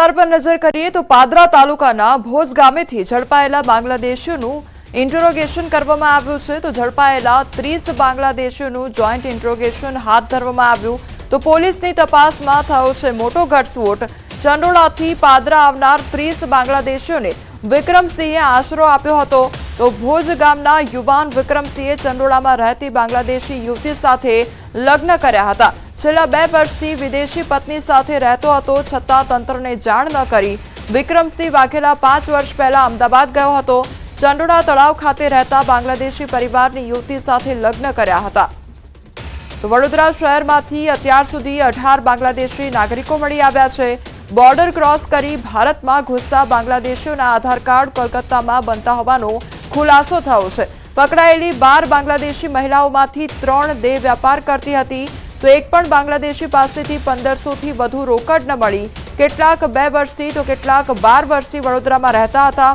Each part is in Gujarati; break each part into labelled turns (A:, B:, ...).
A: સમાચાર પર નજર કરીએ તો પાદરા તાલુકાના ભોજ ગામેથી ઝડપાયેલા બાંગ્લાદેશીઓનું ઇન્ટરોગેશન કરવામાં આવ્યું છે તો ઝડપાયેલા 30 બાંગ્લાદેશીઓનું જોઈન્ટ ઇન્ટરોગેશન હાથ ધરવામાં આવ્યું તો પોલીસની તપાસમાં થયો છે મોટો ઘટસ્ફોટ। ચંડોળાથી પાદરા આવનાર 30 બાંગ્લાદેશીઓને વિક્રમસિંહે આશરો આપ્યો હતો તો ભોજ ગામના યુવાન વિક્રમસિંહે ચંડોળામાં રહેતી બાંગ્લાદેશી યુવતી સાથે લગ્ન કર્યા હતા। છેલ્લા 2 વર્ષથી વિદેશી પત્ની સાથે રહેતો હતો છતાં તંત્રને જાણ ન કરી વિક્રમસિંહ વાઘેલા 5 વર્ષ પહેલા અમદાવાદ ગયો હતો। ચંડોળા તળાવ ખાતે રહેતા બાંગ્લાદેશી પરિવારની યુવતી સાથે લગ્ન કર્યા હતા। તો વડોદરા શહેરમાંથી અત્યાર સુધી 18 બાંગ્લાદેશી નાગરિકો મળી આવ્યા છે। બોર્ડર ક્રોસ કરી ભારતમાં ઘૂસતા બાંગ્લાદેશીઓના આધાર કાર્ડ કોલકાતામાં બનતા હોવાનો ખુલાસો થયો છે। પકડાયેલી 12 બાંગ્લાદેશી મહિલાઓમાંથી 3 દેહ વેપાર કરતી હતી તો એક પણ બાંગ્લાદેશી પાસેથી 1500 થી વધુ રોકડ ન મળી। કેટલાક 2 વર્ષથી તો કેટલાક 12 વર્ષથી વડોદરામાં રહેતા હતા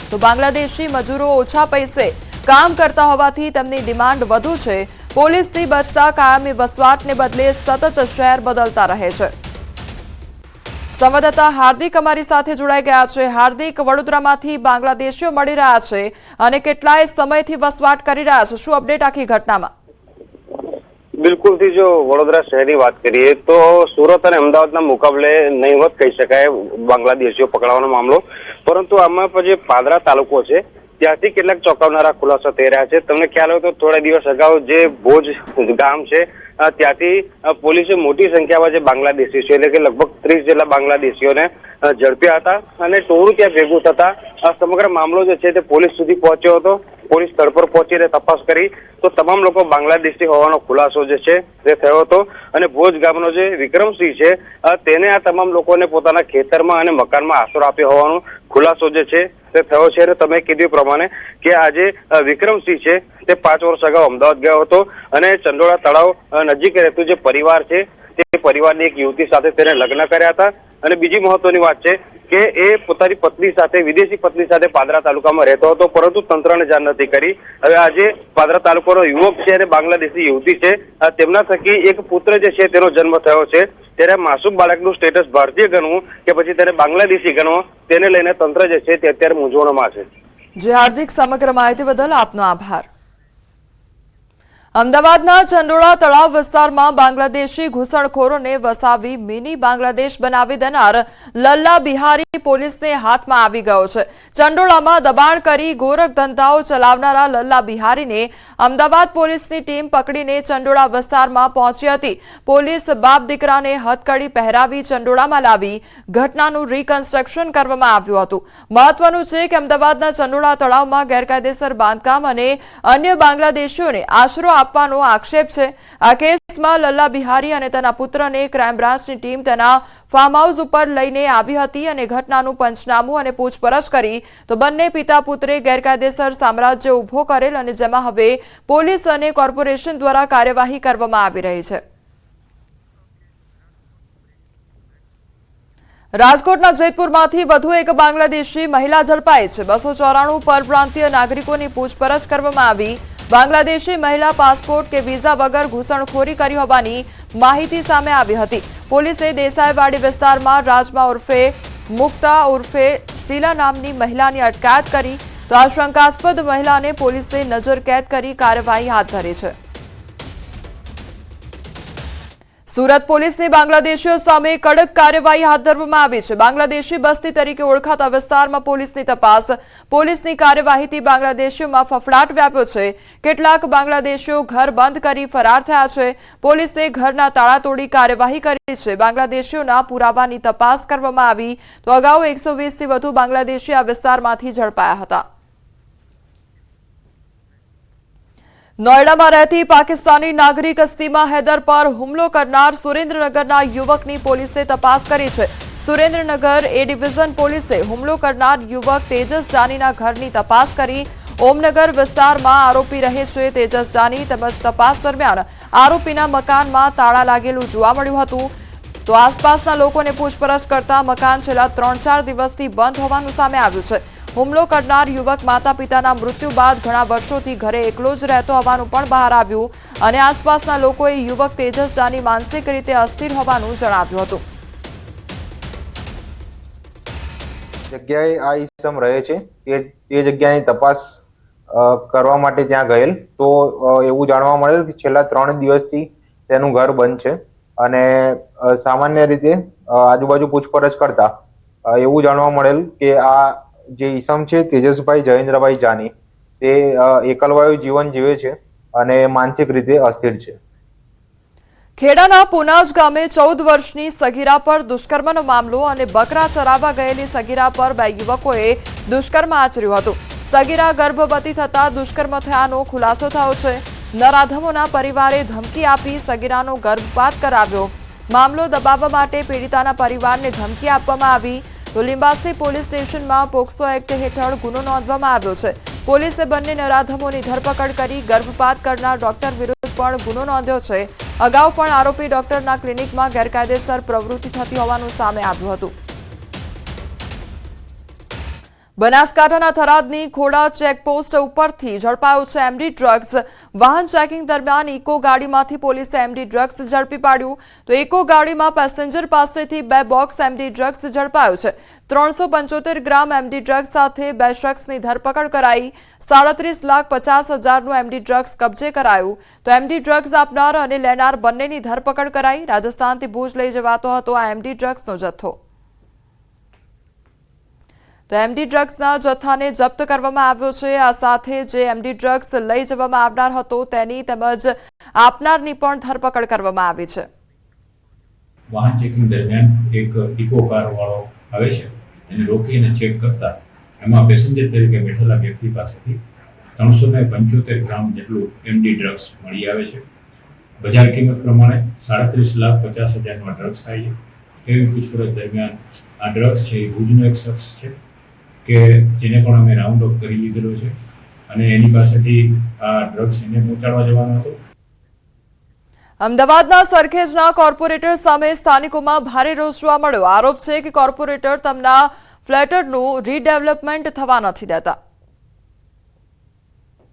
A: તો બાંગ્લાદેશી મજૂરો ઓછા પૈસે કામ કરતા હોવાથી તેમની ડિમાન્ડ વધુ છે। પોલીસથી બચતા કાયમી વસવાટને બદલે સતત શહેર બદલતા રહે છે। સંવાદદાતા હાર્દિક અમારી સાથે જોડાઈ ગયા છે। હાર્દિક, વડોદરામાંથી બાંગ્લાદેશીઓ મળી રહ્યા છે અને કેટલાય સમયથી વસવાટ કરી રહ્યા છે, શું અપડેટ આખી ઘટનામાં?
B: बिल्कुल थी जो वडोदरा शहर की बात करिए तो सूरत और अमदावाद मुकाबले नहीवत कही शकाय बांग्लादेशीओ पकड़વાનો मामलो, परंतु आमां पर जे पादरा तालुको छे त्याथी કેટલાક ચોંકાવનારા ખુલાસા થઈ રહ્યા છે। તમને ખ્યાલ હોય તો થોડા દિવસ અગાઉ જે ભોજ ગામ છે ત્યાંથી પોલીસે મોટી સંખ્યામાં જે બાંગ્લાદેશી છે એટલે કે લગભગ 30 જેટલા બાંગ્લાદેશીઓને ઝડપ્યા હતા અને ટોળું ત્યાં ભેગું થતા સમગ્ર મામલો જે છે તે પોલીસ સુધી પહોંચ્યો હતો। પોલીસ સ્થળ પર પહોંચીને તપાસ કરી તો તમામ લોકો બાંગ્લાદેશી હોવાનો ખુલાસો જે છે તે થયો હતો અને ભોજ ગામનો જે વિક્રમસિંહ છે તેને આ તમામ લોકોને પોતાના ખેતરમાં અને મકાનમાં આશરો આપ્યો હોવાનો ખુલાસો જે છે તે થયો છે। અને તમે કીધું પ્રમાણે કે આજે વિક્રમસિંહ છે તે 5 વર્ષ અગાઉ અમદાવાદ ગયો હતો અને ચંડોળા તળાવ નજીક રહેતું જે પરિવાર છે તે પરિવારની એક યુવતી સાથે તેને લગ્ન કર્યા હતા। અને બીજી મહત્વની વાત છે કે એ પોતાની પત્ની સાથે વિદેશી પત્ની સાથે પાદરા તાલુકામાં રહેતો હતો પરંતુ તંત્રને જાણ નથી કરી। હવે આજે પાદરા તાલુકાનો યુવક છે અને બાંગ્લાદેશી યુવતી છે તેમના થકી એક પુત્ર જે છે તેનો જન્મ થયો છે ત્યારે માસૂમ બાળકનું સ્ટેટસ ભારતીય ગણવું કે પછી તેને બાંગ્લાદેશી ગણવું તેને લઈને તંત્ર જે છે તે અત્યારે મૂંઝવણમાં છે।
A: જે હાર્દિક, સમગ્ર માહિતી બદલ આપનો આભાર। અમદાવાદના ચંડોળા તળાવ વિસ્તારમાં બાંગ્લાદેશી ઘૂસણખોરોને વસાવી મિની બાંગ્લાદેશ બનાવી દેનાર લલ્લા બિહારી પોલીસને હાથમાં આવી ગયો છે। ચંડોળામાં દબાણ કરી ગોરખ ધંધાઓ ચલાવનારા લલ્લા બિહારીને અમદાવાદ પોલીસની ટીમ પકડીને ચંડોળા વિસ્તારમાં પહોંચી હતી। પોલીસ બાપ દીકરાને હથકડી પહેરાવી ચંડોળામાં લાવી ઘટનાનું રીકન્સ્ટ્રક્શન કરવામાં આવ્યું હતું। મહત્વનું છે કે અમદાવાદના ચંડોળા તળાવમાં ગેરકાયદેસર બાંધકામ અને અન્ય બાંગ્લાદેશીઓને આશરો આપવાનો આક્ષેપ છે। આ કેસમાં લલ્લા બિહારી અને તેના પુત્રને ક્રાઇમ બ્રાન્ચની ટીમ તેના ફાર્મ હાઉસ ઉપર લઈને આવી હતી અને ઘટનાનું પંચનામું અને પૂછપરછ કરી તો બંને પિતા પુત્રે ગેરકાયદેસર સામ્રાજ્ય ઉભો કરેલ અને જેમાં હવે પોલીસ અને કોર્પોરેશન દ્વારા કાર્યવાહી કરવામાં આવી રહી છે। રાજકોટના જેતપુરમાંથી વધુ એક બાંગ્લાદેશી મહિલા ઝડપાઈ છે। 294 પરપ્રાંતીય નાગરિકોની પૂછપરછ કરવામાં આવી। બાંગ્લાદેશી મહિલા પાસપોર્ટ કે વિઝા વગર ઘૂસણખોરી કરી હોવાની માહિતી સામે આવી હતી। પોલીસે દેસાઈવાડી વિસ્તારમાં રાજમા ઉર્ફે મુક્તા ઉર્ફે શીલા નામની મહિલાની અટકાયત કરી તો આ શંકાસ્પદ મહિલાને પોલીસે નજરકેદ કરી કાર્યવાહી હાથ ધરી છે। સુરત પોલીસની બાંગ્લાદેશીઓ સામે કડક કાર્યવાહી હાથ ધરવામાં આવી છે। બાંગ્લાદેશી બસ્તી તરીકે ઓળખાતા વિસ્તારમાં પોલીસની તપાસ, પોલીસની કાર્યવાહીથી બાંગ્લાદેશીઓમાં ફફડાટ વ્યાપ્યો છે। કેટલાક બાંગ્લાદેશીઓ ઘર બંધ કરી ફરાર થયા છે। પોલીસે ઘરના તાળા તોડી કાર્યવાહી કરી છે। બાંગ્લાદેશીઓના પુરાવાની તપાસ કરવામાં આવી તો અગાઉ 120 થી વધુ બાંગ્લાદેશી આ વિસ્તારમાંથી ઝડપાયા હતા। નોઈડામાં રહેતી પાકિસ્તાની નાગરિક અસ્તીમા હૈદર પર હુમલો કરનાર સુરેન્દ્રનગરના યુવકની પોલીસે તપાસ કરી છે। સુરેન્દ્રનગર એ ડિવિઝન પોલીસે હુમલો કરનાર યુવક તેજસ જાનીના ઘરની તપાસ કરી। ઓમનગર વિસ્તારમાં આરોપી રહે છે તેજસ જાની તેમજ તપાસ દરમિયાન આરોપીના મકાનમાં તાળા લાગેલું જોવા મળ્યું હતું તો આસપાસના લોકોને પૂછપરછ કરતા મકાન છેલ્લા 3-4 દિવસથી બંધ હોવાનું સામે આવ્યું છે। હુમલો કરનાર યુવક માતા પિતાના મૃત્યુ બાદ ઘણા વર્ષોથી ઘરે એકલો જ રહેતો હોવાનું પણ બહાર આવ્યું અને આસપાસના લોકોએ યુવક તેજસ જાની માનસિક રીતે અસ્થિર હોવાનું જણાવ્યું હતું।
C: જગ્યાએ આ ઈસમ રહે છે તે જગ્યાની તપાસ કરવા માટે ત્યાં ગયેલ તો એવું જાણવા મળેલ કે છેલ્લા 3 દિવસથી તેનું ઘર બંધ છે અને સામાન્ય રીતે આજુબાજુ પૂછપરછ કરતા એવું જાણવા મળેલ કે આ જે ઈસમ છે તેજસભાઈ જયેન્દ્રભાઈ જાની તે એકલવાયુ જીવન જીવે છે અને માનસિક રીતે અસ્થિર છે।
A: ખેડાના પુનાજ ગામે 14 વર્ષની સગીરા પર દુષ્કર્મનો મામલો અને બકરા ચરાવવા ગયેલી સગીરા પર 2 યુવકોએ દુષ્કર્મ આચર્યું હતું। સગીરા ગર્ભવતી થતા દુષ્કર્મ થયાનો ખુલાસો થયો છે। નરાધમોના પરિવારે ધમકી આપી સગીરાનો ગર્ભપાત કરાવ્યો। મામલો દબાવવા માટે પીડિતાના પરિવારને ધમકી આપવામાં આવી તો લીંબાસી પોલીસ સ્ટેશનમાં પોક્સો એક્ટ હેઠળ ગુનો નોંધવામાં આવ્યો છે। પોલીસે બંને નરાધમોની ધરપકડ કરી ગર્ભપાત કરનાર ડોક્ટર વિરુદ્ધ પણ ગુનો નોંધ્યો છે। અગાઉ પણ આરોપી ડોક્ટરના ક્લિનિકમાં ગેરકાયદેસર પ્રવૃત્તિ થતી હોવાનું સામે આવ્યું હતું। બનાસકાંઠાના થરાદની ખોડા ચેકપોસ્ટ ઉપરથી ઝડપાયું છે એમડી ડ્રગ્સ। વાહન ચેકિંગ દરમિયાન ઇકો ગાડીમાંથી પોલીસે એમડી ડ્રગ્સ ઝડપી પાડ્યું તો ઇકો ગાડીમાં પેસેન્જર પાસેથી 2 બોક્સ એમડી ડ્રગ્સ ઝડપાયું છે। 375 ગ્રામ એમડી ડ્રગ્સ સાથે 2 શખ્સની ધરપકડ કરાઈ। 37,50,000નું એમડી ડ્રગ્સ કબજે કરાયું તો એમડી ડ્રગ્સ આપનાર અને લેનાર બંનેની ધરપકડ કરાઈ। રાજસ્થાનથી ભુજ લઈ જવાતો હતો આ એમડી ડ્રગ્સનો જથ્થો। તો એમડી ડ્રગ્સના જથ્થાને જપ્ત કરવામાં આવ્યો છે। આ સાથે જે એમડી ડ્રગ્સ લઈ જવામાં આવનાર હતો તેની તેમજ આપનારની પણ ધરપકડ કરવામાં આવી છે।
D: વાહન ચેકિંગ દરમિયાન એક ઇકો કાર વાળો આવે છે એને રોકીને ચેક કરતા એમાં પેસેન્જર તરીકે બેઠેલા વ્યક્તિ પાસેથી 375 ગ્રામ જેટલું એમડી ડ્રગ્સ મળી આવે છે। બજાર કિંમત પ્રમાણે 37,50,000નો ડ્રગ્સ થાય છે। એવી પૂછપરછ દરમિયાન આ ડ્રગ્સ છે એ ભુજનો એક શખ્સ છે કે જેને પણ અમે રાઉન્ડ અપ કરી લીધેલો છે અને એની પાસેથી આ ડ્રગ્સ એને પહોંચાડવા જવાનો હતો।
A: અમદાવાદના સરખેજના કોર્પોરેટર સામે સ્થાનિકોમાં ભારે રોષ જોવા મળ્યો। આરોપ છે કે કોર્પોરેટર તેમના ફ્લેટરનું રીડેવલપમેન્ટ થવા નથી દેતા।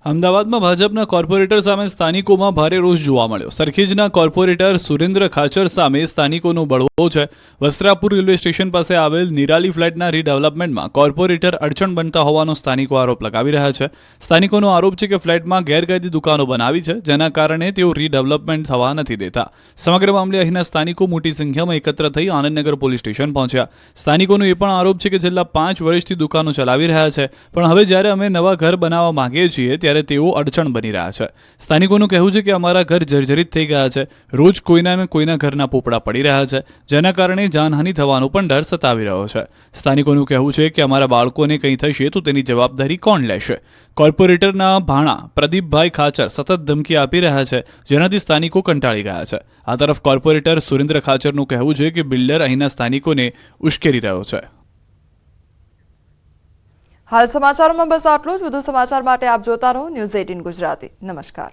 E: અમદાવાદમાં ભાજપના કોર્પોરેટર સામે સ્થાનિકોમાં ભારે રોષ જોવા મળ્યો। સરખેજના કોર્પોરેટર સુરેન્દ્ર ખાચર સામે સ્થાનિકોનો બળવો છે। વસ્ત્રાપુર રેલવે સ્ટેશન પાસે આવેલ નિરાલી ફ્લેટના રીડેવલપમેન્ટમાં કોર્પોરેટર અડચણ બનતા હોવાનો સ્થાનિકો આરોપ લગાવી રહ્યા છે। સ્થાનિકોનો આરોપ છે કે ફ્લેટમાં ગેરકાયદે દુકાનો બનાવી છે જેના કારણે તેઓ રીડેવલપમેન્ટ થવા નથી દેતા। સમગ્ર મામલે અહીંના સ્થાનિકો મોટી સંખ્યામાં એકત્ર થઈ આનંદનગર પોલીસ સ્ટેશન પહોંચ્યા। સ્થાનિકોનો એ પણ આરોપ છે કે છેલ્લા 5 વર્ષથી દુકાનો ચલાવી રહ્યા છે પણ હવે જ્યારે અમે નવા ઘર બનાવવા માંગીએ છીએ ત્યારે તેઓ અડચણ બની રહ્યા છે। સ્થાનિકોનું કહેવું છે કે અમારા ઘર જર્જરિત થઈ ગયા છે। રોજ કોઈના ઘરના પોપડા પડી રહ્યા છે જેના કારણે જાનહાનિ થવાનો પણ ડર સતાવી રહ્યો છે। સ્થાનિકોનું કહેવું છે કે અમારા બાળકોને કંઈ થશે તો તેની જવાબદારી કોણ લેશે। કોર્પોરેટરના ભાણા પ્રદીપભાઈ ખાચર સતત ધમકી આપી રહ્યા છે જેનાથી સ્થાનિકો કંટાળી ગયા છે। આ તરફ કોર્પોરેટર સુરેન્દ્ર ખાચરનું કહેવું છે કે બિલ્ડર અહીંના સ્થાનિકોને ઉશ્કેરી રહ્યો છે।
A: હાલ સમાચારોમાં બસ આટલું જ। વધુ સમાચાર માટે આપ જોતા રહો ન્યૂઝ 18 ગુજરાતી। નમસ્કાર।